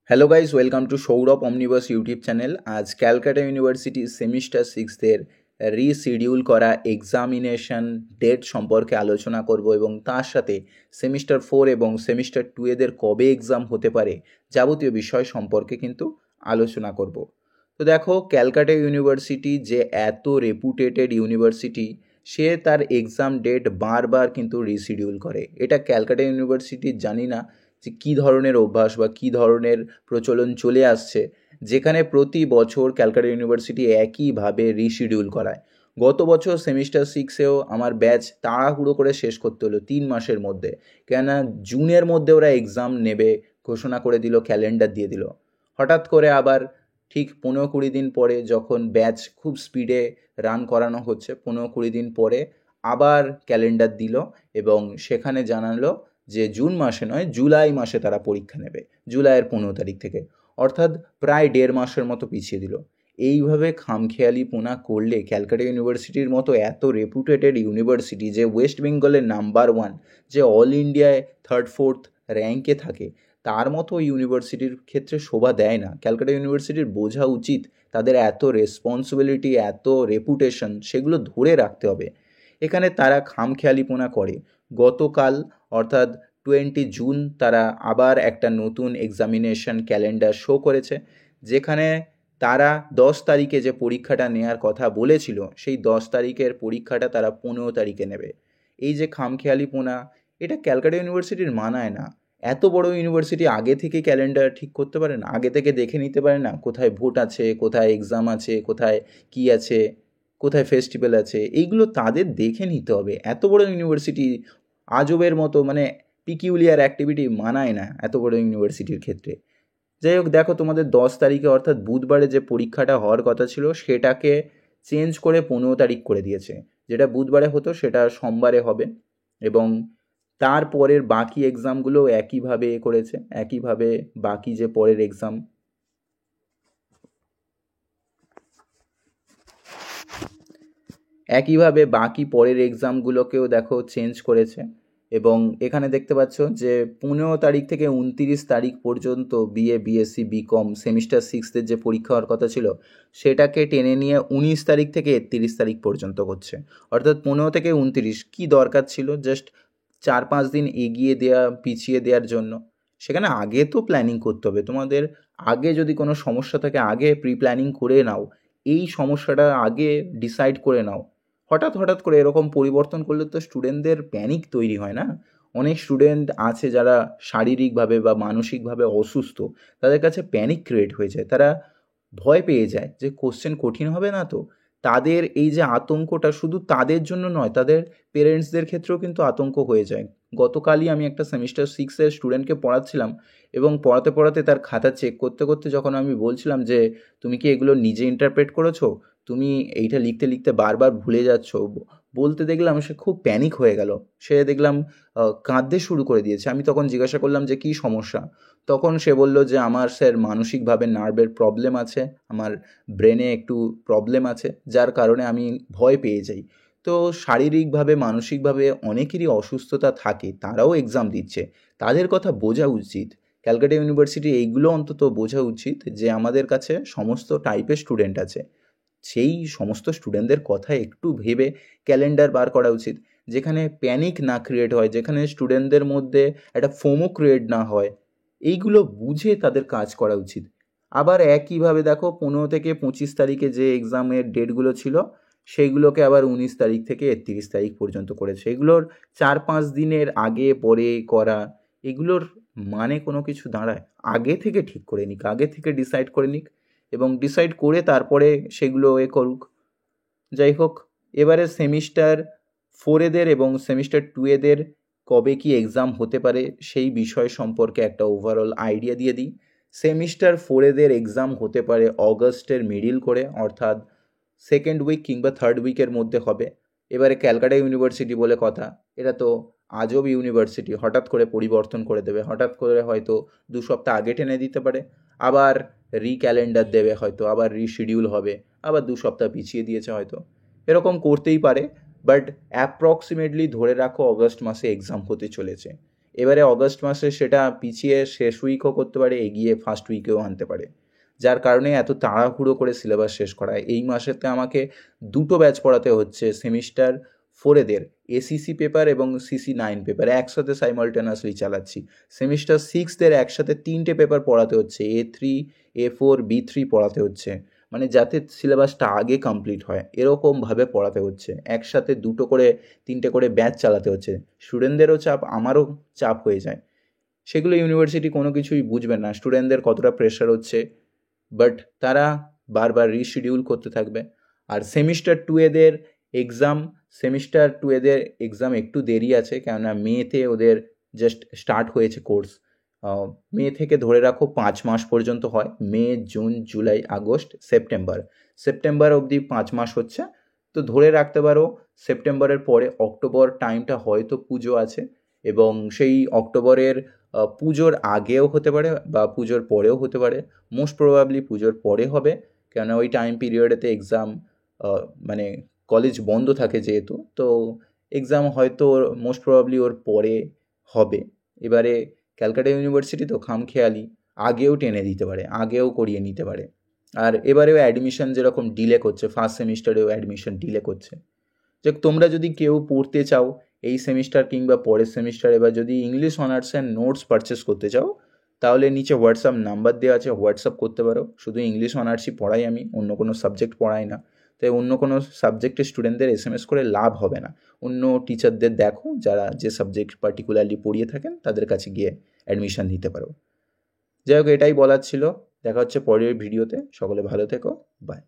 Hello guys, welcome to Sourav omnibus YouTube channel. আজ Calcutta university semester সিক্সের reschedule করা examination date সম্পর্কে আলোচনা করব এবং তার সাথে সেমিস্টার 4 এবং সেমিস্টার 2 এদের কবে এক্সাম হতে পারে যাবতীয় বিষয় সম্পর্কে কিন্তু আলোচনা করব। তো দেখো, ক্যালকাটা ইউনিভার্সিটি যে এত রেপুটেটেড ইউনিভার্সিটি, সে তার এক্সাম ডেট বারবার কিন্তু রিশিডিউল করে। এটা ক্যালকাটা ইউনিভার্সিটির জানি না যে কী ধরনের অভ্যাস বা কী ধরনের প্রচলন চলে আসছে, যেখানে প্রতি বছর ক্যালকাটা ইউনিভার্সিটি একইভাবে রিশিডিউল করায়। গত বছর সেমিস্টার সিক্সেও আমার ব্যাচ তাড়াহুড়ো করে শেষ করতে হলো 3 মাসের মধ্যে, কেননা জুনের মধ্যে ওরা এক্সাম নেবে ঘোষণা করে দিল, ক্যালেন্ডার দিয়ে দিল। হঠাৎ করে আবার ঠিক 15-20 দিন পরে, যখন ব্যাচ খুব স্পিডে রান করানো হচ্ছে, 15-20 দিন পরে আবার ক্যালেন্ডার দিল এবং সেখানে জানালো যে জুন মাসে নয়, জুলাই মাসে তারা পরীক্ষা নেবে, জুলাইয়ের 15 তারিখ থেকে। অর্থাৎ প্রায় 1.5 মাসের মতো পিছিয়ে দিল। এইভাবে খামখেয়ালিপনা করলে ক্যালকাটা ইউনিভার্সিটির মতো এত রেপুটেটেড ইউনিভার্সিটি, যে ওয়েস্ট বেঙ্গলের নাম্বার 1, যে অল ইন্ডিয়ায় 3rd-4th র্যাঙ্কে থাকে, তার মতো ইউনিভার্সিটির ক্ষেত্রে শোভা দেয় না। ক্যালকাটা ইউনিভার্সিটির বোঝা উচিত তাদের এত রেসপন্সিবিলিটি, এত রেপুটেশন, সেগুলো ধরে রাখতে হবে। এখানে তারা খামখেয়ালিপনা করে। গতকাল অর্থাৎ 20 জুন তারা আবার একটা নতুন এক্সামিনেশন ক্যালেন্ডার শো করেছে, যেখানে তারা 10 তারিখে যে পরীক্ষাটা নেওয়ার কথা বলেছিল, সেই 10 তারিখের পরীক্ষাটা তারা 15 তারিখে নেবে। এই যে খামখেয়ালিপনা, এটা ক্যালকাটা ইউনিভার্সিটির মানায় না। এত বড় ইউনিভার্সিটি আগে থেকে ক্যালেন্ডার ঠিক করতে পারে না? আগে থেকে দেখে নিতে পারে না কোথায় ভোট আছে, কোথায় এক্সাম আছে, কোথায় কী আছে, কোথায় ফেস্টিভ্যাল আছে? এইগুলো তাদের দেখে নিতে হবে। এত বড় ইউনিভার্সিটি আজবের মতো, মানে পিকিউলিয়ার অ্যাক্টিভিটি মানায় না এত বড় ইউনিভার্সিটির ক্ষেত্রে। যাই হোক, দেখো, তোমাদের 10 তারিখে অর্থাৎ বুধবারে যে পরীক্ষাটা হওয়ার কথা ছিল, সেটাকে চেঞ্জ করে 15 তারিখ করে দিয়েছে। যেটা বুধবারে হতো সেটা সোমবারে হবে এবং তারপরের বাকি এক্সামগুলো একইভাবে করেছে। একইভাবে বাকি যে পরের এক্সাম, একইভাবে বাকি পরের এক্সামগুলোকেও দেখো চেঞ্জ করেছে। এবং এখানে দেখতে পাচ্ছ যে 15 তারিখ থেকে 29 তারিখ পর্যন্ত বিএ, বিএসসি, বিকম সেমিস্টার সিক্সের যে পরীক্ষা হওয়ার কথা ছিল, সেটাকে টেনে নিয়ে 19 তারিখ থেকে 31 তারিখ পর্যন্ত করছে। অর্থাৎ 15 থেকে 29, কী দরকার ছিল জাস্ট 4-5 দিন এগিয়ে দেওয়া, পিছিয়ে দেওয়ার জন্য? সেখানে আগে তো প্ল্যানিং করতে হবে তোমাদের। আগে যদি কোনো সমস্যা থাকে, আগে প্রি প্ল্যানিং করে নাও। এই সমস্যাটা আগে ডিসাইড করে নাও। হঠাৎ হঠাৎ করে এরকম পরিবর্তন করলে তো স্টুডেন্টদের প্যানিক তৈরি হয় না? অনেক স্টুডেন্ট আছে যারা শারীরিকভাবে বা মানসিকভাবে অসুস্থ, তাদের কাছে প্যানিক ক্রিয়েট হয়ে যায়, তারা ভয় পেয়ে যায় যে কোশ্চেন কঠিন হবে না তো। তাদের এই যে আতঙ্কটা শুধু তাদের জন্য নয়, তাদের পেরেন্টসদের ক্ষেত্রেও কিন্তু আতঙ্ক হয়ে যায়। গতকালই আমি একটা সেমিস্টার সিক্সের স্টুডেন্টকে পড়াচ্ছিলাম এবং পড়াতে পড়াতে তার খাতা চেক করতে করতে যখন আমি বলছিলাম যে তুমি কি এগুলো নিজে ইন্টারপ্রেট করেছো, তুমি এইটা লিখতে লিখতে বারবার ভুলে যাচ্ছ, বলতে দেখলাম সে খুব প্যানিক হয়ে গেল। সে দেখলাম কাঁদতে শুরু করে দিয়েছে। আমি তখন জিজ্ঞাসা করলাম যে কী সমস্যা। তখন সে বলল যে আমার স্যার মানসিকভাবে নার্ভের প্রবলেম আছে, আমার ব্রেনে একটু প্রবলেম আছে, যার কারণে আমি ভয় পেয়ে যাই। তো শারীরিকভাবে মানসিকভাবে অনেকেরই অসুস্থতা থাকে, তারাও এক্সাম দিচ্ছে, তাদের কথা বোঝা উচিত। ক্যালকাটা ইউনিভার্সিটি এইগুলো অন্তত বোঝা উচিত যে আমাদের কাছে সমস্ত টাইপের স্টুডেন্ট আছে, সেই সমস্ত স্টুডেন্টদের কথা একটু ভেবে ক্যালেন্ডার বার করা উচিত, যেখানে প্যানিক না ক্রিয়েট হয়, যেখানে স্টুডেন্টদের মধ্যে একটা ফোমো ক্রিয়েট না হয়। এইগুলো বুঝে তাদের কাজ করা উচিত। আবার একইভাবে দেখো, 15 থেকে 25 তারিখে যে এক্সামের ডেটগুলো ছিল, সেইগুলোকে আবার 19 তারিখ থেকে 31 তারিখ পর্যন্ত করেছে। এগুলোর 4-5 দিনের আগে পরে করা, এগুলোর মানে কোনো কিছু দাঁড়ায়? আগে থেকে ঠিক করে নিক, আগে থেকে ডিসাইড করে নিক এবং ডিসাইড করে তারপরে সেগুলো করুক। যাই হোক, এবারে সেমিস্টার 4 এদের এবং সেমিস্টার 2 এদের কবে কি এক্সাম হতে পারে সেই বিষয় সম্পর্কে একটা ওভারঅল আইডিয়া দিয়ে দিই। সেমিস্টার 4 এদের এক্সাম হতে পারে অগস্টের মিডিল করে, অর্থাৎ 2nd উইক কিংবা 3rd উইকের মধ্যে হবে। এবারে ক্যালকাটা ইউনিভার্সিটি বলে কথা, এটা তো আজব ইউনিভার্সিটি, হঠাৎ করে পরিবর্তন করে দেবে, হঠাৎ করে হয়তো 2 সপ্তাহ আগে টেনে দিতে পারে, আবার ক্যালেন্ডার দেবে, হয়তো আবার রিশিডিউল হবে, আবার 2 সপ্তাহ পিছিয়ে দিয়েছে হয়তো, এরকম করতেই পারে। বাট অ্যাপ্রক্সিমেটলি ধরে রাখো অগস্ট মাসে এক্সাম হতে চলেছে। এবারে অগস্ট মাসে সেটা পিছিয়ে শেষ উইকও করতে পারে, এগিয়ে ফার্স্ট উইকেও আনতে পারে, যার কারণে এত তাড়াহুড়ো করে সিলেবাস শেষ করা। এই মাসেতে আমাকে 2টো ব্যাচ পড়াতে হচ্ছে সেমিস্টার 4এদের, এসিসি পেপার এবং CC9 পেপার একসাথে সাইমালটেনাসলি চালাচ্ছি। সেমিস্টার 6দের একসাথে 3টে পেপার পড়াতে হচ্ছে, A3, A4, B3 পড়াতে হচ্ছে, মানে যাতে সিলেবাসটা আগে কমপ্লিট হয় এরকমভাবে পড়াতে হচ্ছে। একসাথে 2টো করে 3টে করে ব্যাচ চালাতে হচ্ছে। স্টুডেন্টদেরও চাপ, আমারও চাপ হয়ে যায়। সেগুলো ইউনিভার্সিটি কোনো কিছুই বুঝবে না, স্টুডেন্টদের কতটা প্রেশার হচ্ছে, বাট তারা বারবার রিশিডিউল করতে থাকবে। আর সেমিস্টার 2এদের এক্সাম একটু দেরি আছে, কেননা মেতে ওদের জাস্ট স্টার্ট হয়েছে কোর্স। মে থেকে ধরে রাখো 5 মাস পর্যন্ত হয়, মে, জুন, জুলাই, আগস্ট, সেপ্টেম্বর অবধি 5 মাস হচ্ছে। তো ধরে রাখতে পারো সেপ্টেম্বরের পরে অক্টোবর টাইমটা হয়তো পুজো আছে, এবং সেই অক্টোবরের পুজোর আগেও হতে পারে বা পুজোর পরেও হতে পারে। মোস্ট প্রবাবলি পুজোর পরে হবে, কেননা ওই টাইম পিরিয়ডেতে এক্সাম, মানে কলেজ বন্ধ থাকে যেহেতু, তো এক্সাম হয়তো মোস্ট প্রবাবলি ওর পরে হবে। এবারে ক্যালকাটা ইউনিভার্সিটি তো খামখেয়ালি আগেও টেনে দিতে পারে, আগেও করিয়ে নিতে পারে। আর এবারেও অ্যাডমিশন যেরকম ডিলে করছে, ফার্স্ট সেমিস্টারেও অ্যাডমিশন ডিলে করছে। যে তোমরা যদি কেউ পড়তে চাও এই সেমিস্টার কিংবা পরের সেমিস্টারে, বা যদি ইংলিশ অনার্সের নোটস পারচেস করতে চাও, তাহলে নিচে হোয়াটসঅ্যাপ নাম্বার দেওয়া আছে, হোয়াটসঅ্যাপ করতে পারো। শুধু ইংলিশ অনার্সই পড়াই আমি, অন্য কোনো সাবজেক্ট পড়াই না। তাই অন্য কোনো সাবজেক্টের স্টুডেন্টদের SMS করে লাভ হবে না। অন্য টিচারদের দেখো যারা যে সাবজেক্ট পার্টিকুলারলি পড়িয়ে থাকেন, তাদের কাছে গিয়ে অ্যাডমিশন নিতে পারো। যাই হোক, এটাই বলার ছিল। দেখা হচ্ছে পরের ভিডিওতে। সকলে ভালো থেকো, বাই।